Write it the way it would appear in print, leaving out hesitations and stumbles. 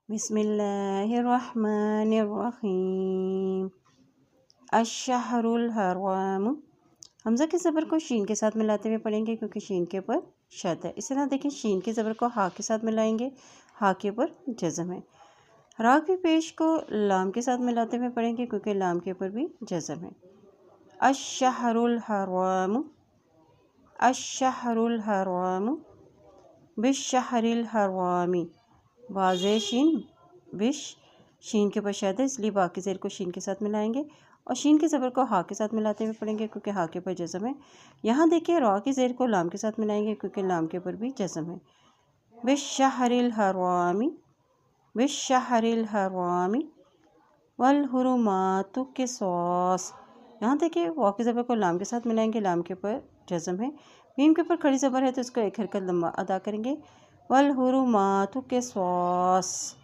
बिस्मिल्लाहिर्रहमानिर्रहीम। अश्शहरुल हराम। हमज़ा के ज़बर को शीन के साथ मिलाते हुए पढ़ेंगे क्योंकि शीन के ऊपर शद है। इस तरह देखिए, शीन के ज़बर को हा के साथ मिलाएंगे, हा के ऊपर जज़म है। रा की पेश को लाम के साथ मिलाते हुए पढ़ेंगे क्योंकि लाम के ऊपर भी जज़म है। अश्शहरुल हराम, अश्शहरुल हराम, बिश्शहरिल हरामी। वाज़े शीन बिश, शीन के ऊपर शद है इसलिए बाकी ज़ेर को शीन के साथ मिलाएंगे और शीन के ज़बर को हा के साथ मिलाते हुए पढ़ेंगे क्योंकि हा के ऊपर जज़म है। यहाँ देखिए, रा की ज़ेर को लाम के साथ मिलाएंगे क्योंकि लाम के ऊपर भी जज़म है। बिश्शहरिल हरामी, बिश्शहरिल हरामी वल हुरुमातु क़िसास। यहाँ देखिए, वाव के ज़बर को लाम के साथ मिलाएंगे, लाम के ऊपर जज़म है। मीम के ऊपर खड़ी ज़बर है तो इसको एक हरकत लंबा अदा करेंगे। वल हुरुमातु क़िसास।